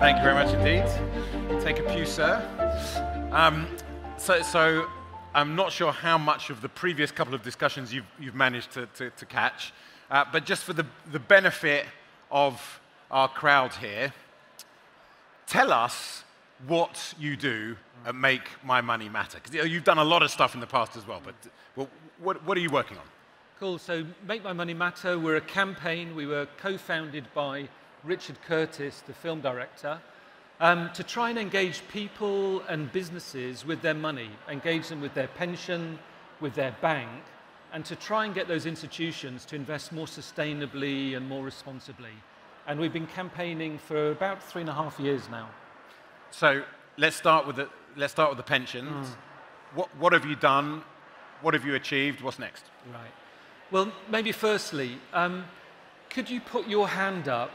Thank you very much indeed. Take a pew, sir. So I'm not sure how much of the previous couple of discussions you've managed to catch, but just for the benefit of our crowd here, tell us what you do at Make My Money Matter. Because you've done a lot of stuff in the past as well, but what are you working on? Cool. So Make My Money Matter, we're a campaign. We were co-founded by Richard Curtis, the film director, to try and engage people and businesses with their money, engage them with their pension, with their bank, and to try and get those institutions to invest more sustainably and more responsibly. And we've been campaigning for about 3.5 years now. So let's start with the pensions. What have you done? What have you achieved? What's next? Right. Well, maybe firstly, could you put your hand up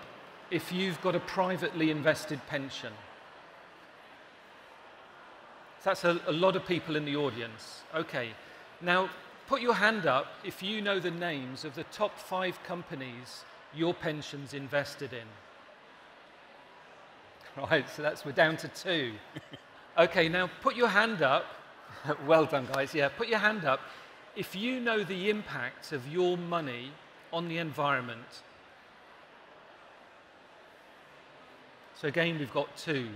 if you've got a privately invested pension? So that's a lot of people in the audience. Okay. Now, put your hand up if you know the names of the top 5 companies your pension's invested in. Right, so we're down to 2. Okay, now put your hand up. Well done, guys. Yeah, put your hand up if you know the impact of your money on the environment. So again, we've got 2.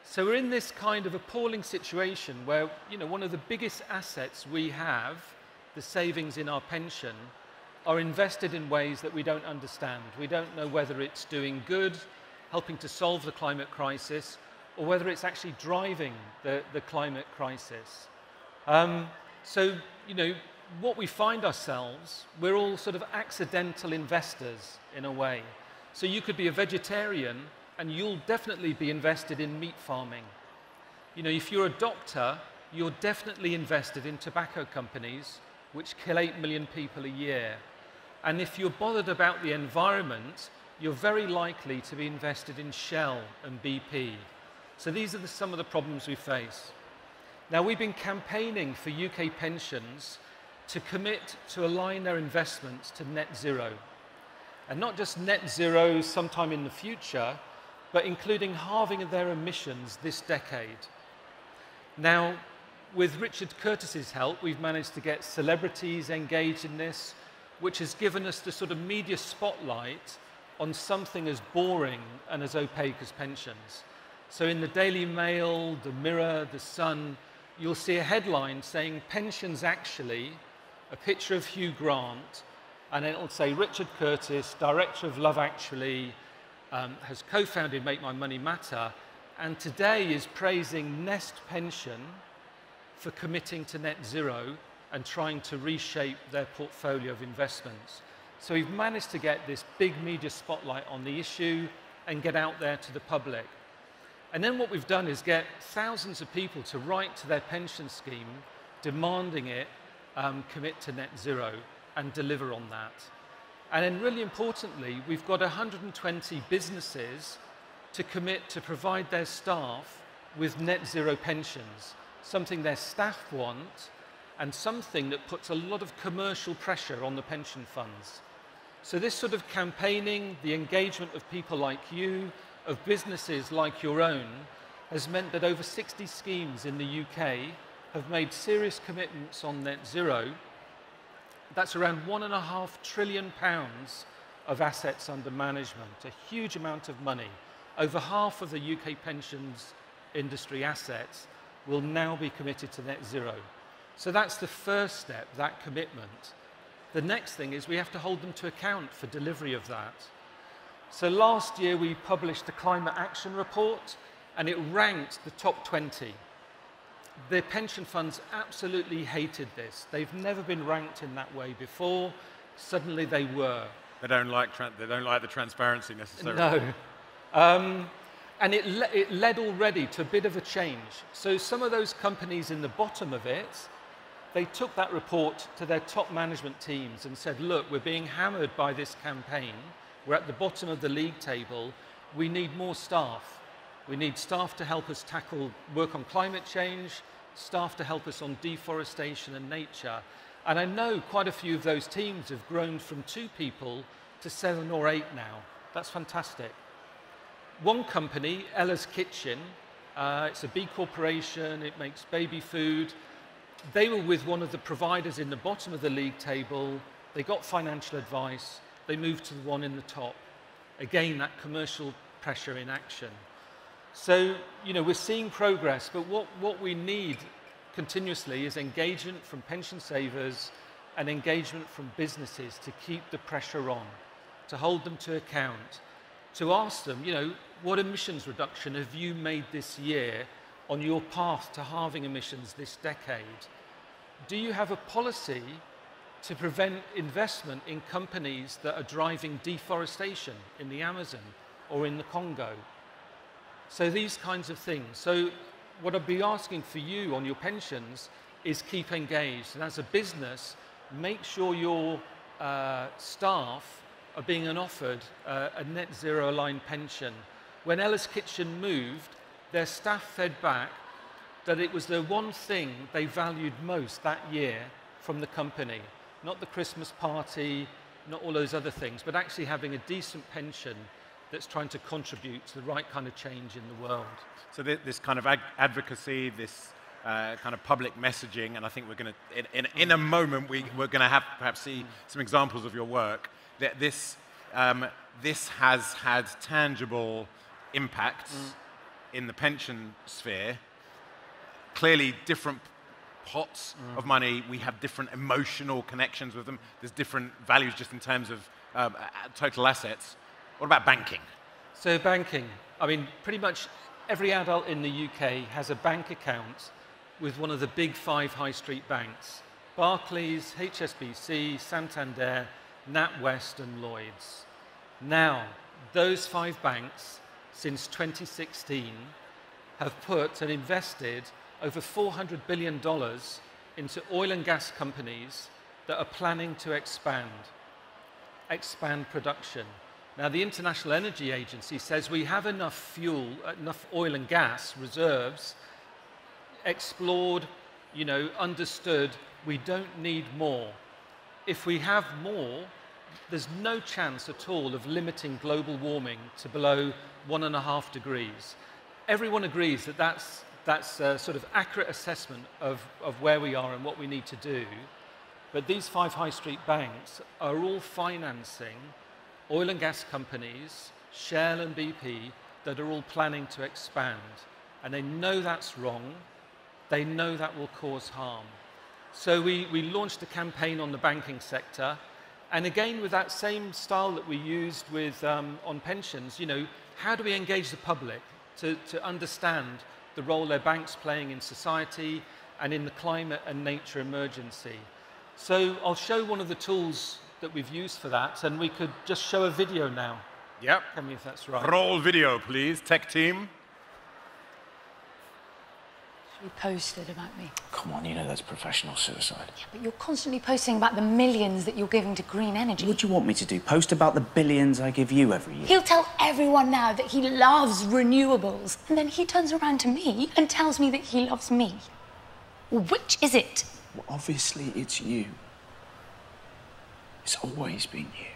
So we're in this kind of appalling situation where, one of the biggest assets we have, the savings in our pension, are invested in ways that we don't understand. We don't know whether it's doing good, helping to solve the climate crisis, or whether it's actually driving the climate crisis. So, what we find ourselves, we're all sort of accidental investors in a way. So you could be a vegetarian and you'll definitely be invested in meat farming. If you're a doctor, you're definitely invested in tobacco companies, which kill 8 million people a year. And if you're bothered about the environment, you're very likely to be invested in Shell and BP. So these are some of the problems we face. Now, we've been campaigning for UK pensions to commit to align their investments to net zero. And not just net zero sometime in the future, but including halving of their emissions this decade. Now, with Richard Curtis's help, we've managed to get celebrities engaged in this, which has given us the sort of media spotlight on something as boring and as opaque as pensions. So in the Daily Mail, the Mirror, the Sun, you'll see a headline saying pensions actually, a picture of Hugh Grant, and it'll say Richard Curtis, director of Love Actually, has co-founded Make My Money Matter, and today is praising Nest Pension for committing to net zero and trying to reshape their portfolio of investments. So we've managed to get this big media spotlight on the issue and get out there to the public. And then what we've done is get thousands of people to write to their pension scheme demanding it commit to net zero and deliver on that. And then really importantly, we've got 120 businesses to commit to provide their staff with net zero pensions, something their staff want and something that puts a lot of commercial pressure on the pension funds. So this sort of campaigning, the engagement of people like you, of businesses like your own, has meant that over 60 schemes in the UK have made serious commitments on net zero. That's around £1.5 trillion of assets under management, a huge amount of money. Over half of the UK pensions industry assets will now be committed to net zero. So that's the first step, that commitment. The next thing is we have to hold them to account for delivery of that. So last year we published the Climate Action Report and it ranked the top 20. The pension funds absolutely hated this. They've never been ranked in that way before. Suddenly they were. They don't like the transparency necessarily. No. And it led already to a bit of a change. So some of those companies in the bottom of it, they took that report to their top management teams and said, look, we're being hammered by this campaign. We're at the bottom of the league table. We need more staff. We need staff to help us work on climate change, staff to help us on deforestation and nature. And I know quite a few of those teams have grown from 2 people to 7 or 8 now. That's fantastic. one company, Ella's Kitchen, it's a B corporation, it makes baby food. They were with one of the providers in the bottom of the league table. They got financial advice. They moved to the one in the top. Again, that commercial pressure in action. So, we're seeing progress, but what we need continuously is engagement from pension savers and engagement from businesses to keep the pressure on, to hold them to account, to ask them, what emissions reduction have you made this year on your path to halving emissions this decade? Do you have a policy to prevent investment in companies that are driving deforestation in the Amazon or in the Congo? So these kinds of things. So what I'd be asking for you on your pensions is keep engaged. And as a business, make sure your staff are being offered a net zero aligned pension. When Ella's Kitchen moved, their staff fed back that it was the one thing they valued most that year from the company. Not the Christmas party, not all those other things, but actually having a decent pension that's trying to contribute to the right kind of change in the world. So this kind of advocacy, this kind of public messaging, and I think we're going to, in a moment, we're going to have perhaps see some examples of your work. That this has had tangible impacts in the pension sphere. Clearly, different pots of money, we have different emotional connections with them. There's different values just in terms of total assets. What about banking? So banking, I mean, pretty much every adult in the UK has a bank account with one of the big 5 high street banks: Barclays, HSBC, Santander, NatWest and Lloyds. Now, those 5 banks, since 2016, have put and invested over $400 billion into oil and gas companies that are planning to expand production. Now, the International Energy Agency says we have enough fuel, enough oil and gas reserves, explored, understood. We don't need more. If we have more, there's no chance at all of limiting global warming to below 1.5 degrees. Everyone agrees that that's a sort of accurate assessment of where we are and what we need to do. But these 5 high street banks are all financing oil and gas companies, Shell and BP, that are all planning to expand. And they know that's wrong. They know that will cause harm. So we launched a campaign on the banking sector. And again, with that same style that we used with on pensions, how do we engage the public to understand the role their bank's playing in society and in the climate and nature emergency? So I'll show one of the tools that we've used for that, and we could just show a video now. Yep. Tell me if that's right. Roll video, please, tech team. You posted about me. Come on, that's professional suicide. Yeah, but you're constantly posting about the millions that you're giving to green energy. What do you want me to do? Post about the billions I give you every year? He'll tell everyone now that he loves renewables, and then he turns around to me and tells me that he loves me. Well, which is it? Well, obviously it's you. It's always been you.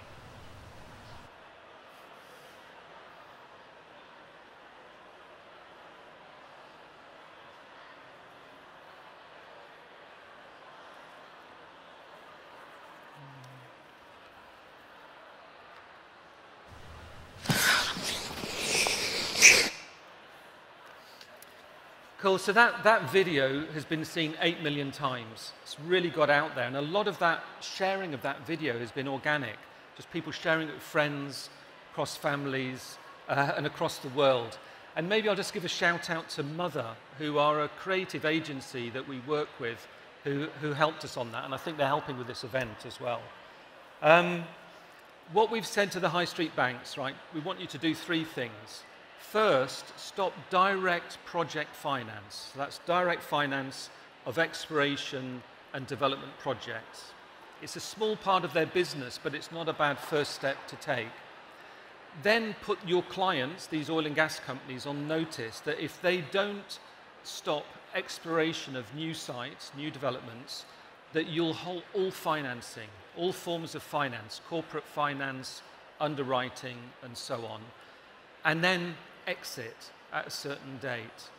Cool, so that video has been seen 8 million times. It's really got out there, and a lot of that sharing of that video has been organic. Just people sharing it with friends, across families, and across the world. And maybe I'll just give a shout out to Mother, who are a creative agency that we work with, who helped us on that, and I think they're helping with this event as well. What we've said to the high street banks, right, we want you to do 3 things. First, stop direct project finance. So that's direct finance of exploration and development projects. It's a small part of their business, but it's not a bad first step to take. Then put your clients, these oil and gas companies, on notice that if they don't stop exploration of new sites, new developments, that you'll hold all financing, all forms of finance, corporate finance, underwriting, and so on. And then exit at a certain date.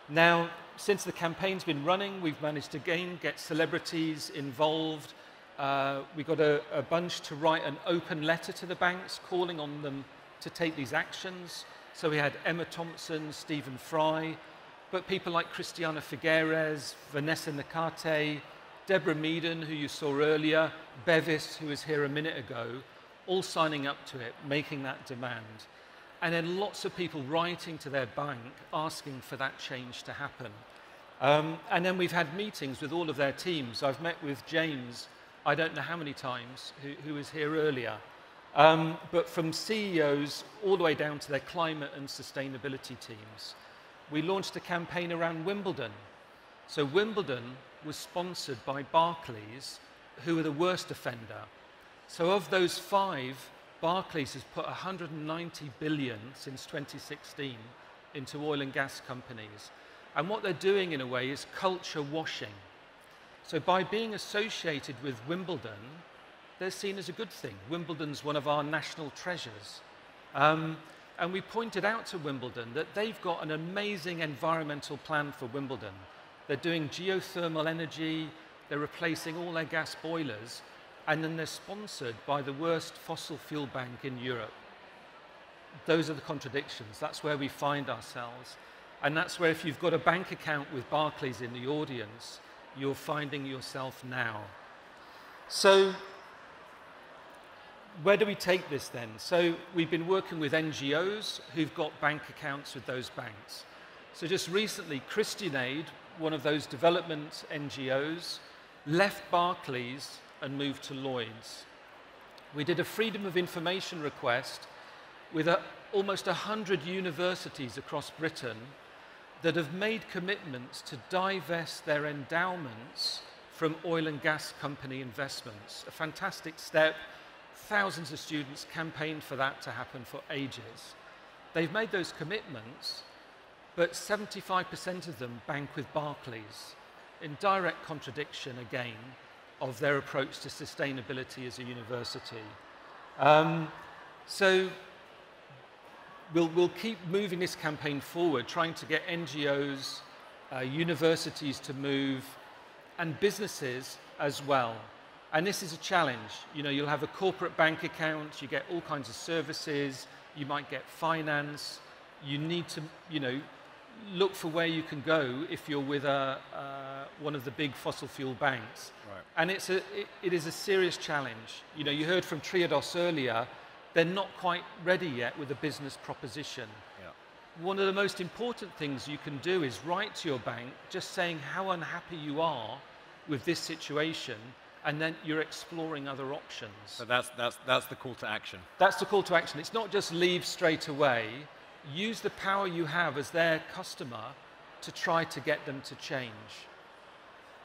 Now, since the campaign's been running, we've managed to again get celebrities involved. We got a bunch to write an open letter to the banks calling on them to take these actions. So we had Emma Thompson, Stephen Fry, but people like Christiana Figueres, Vanessa Nakate, Deborah Meaden, who you saw earlier, Bevis, who was here a minute ago, all signing up to it, making that demand. And then lots of people writing to their bank asking for that change to happen. And then we've had meetings with all of their teams. I've met with James, I don't know how many times, who was here earlier. But from CEOs all the way down to their climate and sustainability teams. We launched a campaign around Wimbledon. So Wimbledon was sponsored by Barclays, who were the worst offender. So of those 5, Barclays has put 190 billion since 2016 into oil and gas companies. And what they're doing in a way is culture washing. So by being associated with Wimbledon, they're seen as a good thing. Wimbledon's one of our national treasures. And we pointed out to Wimbledon that they've got an amazing environmental plan for Wimbledon. They're doing geothermal energy, they're replacing all their gas boilers, and then they're sponsored by the worst fossil fuel bank in Europe. Those are the contradictions. That's where we find ourselves. And that's where, if you've got a bank account with Barclays in the audience, you're finding yourself now. So where do we take this then? So we've been working with NGOs who've got bank accounts with those banks. So just recently, Christian Aid, one of those development NGOs, left Barclays and moved to Lloyds. We did a freedom of information request with almost 100 universities across Britain that have made commitments to divest their endowments from oil and gas company investments. A fantastic step. Thousands of students campaigned for that to happen for ages. They've made those commitments, but 75% of them bank with Barclays, in direct contradiction, again, of their approach to sustainability as a university. So we'll keep moving this campaign forward, trying to get NGOs, universities to move, and businesses as well. And this is a challenge. You know, you'll have a corporate bank account, you get all kinds of services, you might get finance, you need to, you know, look for where you can go if you're with one of the big fossil fuel banks. Right. And it is a serious challenge. You know, you heard from Triodos earlier, they're not quite ready yet with a business proposition. Yeah. One of the most important things you can do is write to your bank just saying how unhappy you are with this situation, and then you're exploring other options. So that's the call to action. That's the call to action. It's not just leave straight away. Use the power you have as their customer to try to get them to change.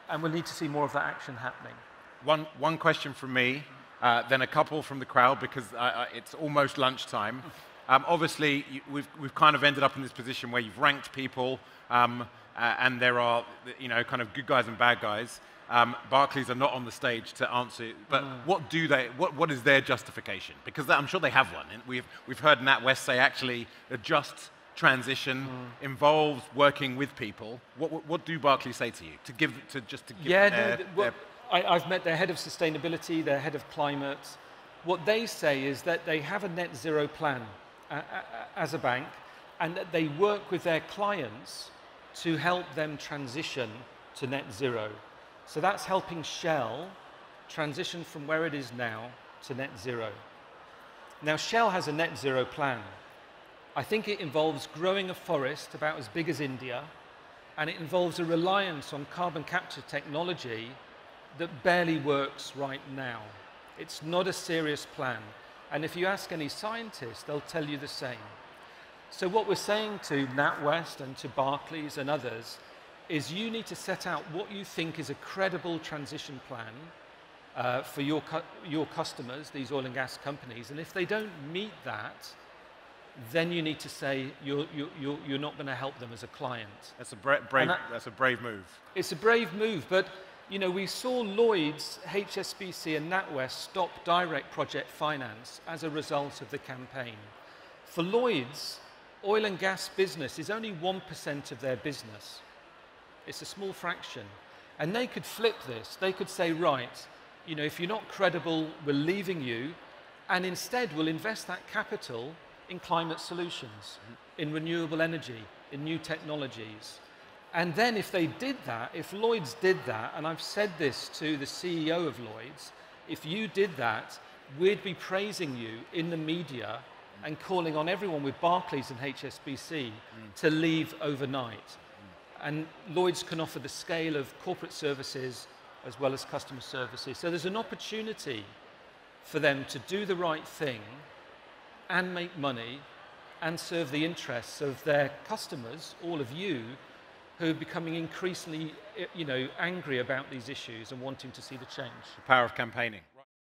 And we'll need to see more of that action happening. One question from me, then a couple from the crowd, because it's almost lunchtime. Obviously, we've kind of ended up in this position where you've ranked people, and there are, you know, kind of good guys and bad guys. Barclays are not on the stage to answer, but what is their justification? Because I'm sure they have one. And we've heard NatWest say actually a just transition involves working with people. What do Barclays say to you to give I've met their head of sustainability, their head of climate. What they say is that they have a net zero plan as a bank, and that they work with their clients to help them transition to net zero. So that's helping Shell transition from where it is now to net zero. Now, Shell has a net zero plan. I think it involves growing a forest about as big as India, and it involves a reliance on carbon capture technology that barely works right now. It's not a serious plan. And if you ask any scientist, they'll tell you the same. So what we're saying to NatWest and to Barclays and others is you need to set out what you think is a credible transition plan for your customers, these oil and gas companies. And if they don't meet that, then you need to say you're not going to help them as a client. That's a brave move. It's a brave move, but you know, we saw Lloyds, HSBC and NatWest stop direct project finance as a result of the campaign. For Lloyds, oil and gas business is only 1% of their business. It's a small fraction. And they could flip this. They could say, right, you know, if you're not credible, we're leaving you, and instead we'll invest that capital in climate solutions, in renewable energy, in new technologies. And then if they did that, if Lloyds did that, and I've said this to the CEO of Lloyds, if you did that, we'd be praising you in the media and calling on everyone with Barclays and HSBC to leave overnight. And Lloyds can offer the scale of corporate services as well as customer services. So there's an opportunity for them to do the right thing and make money and serve the interests of their customers, all of you, who are becoming increasingly, you know, angry about these issues and wanting to see the change. The power of campaigning.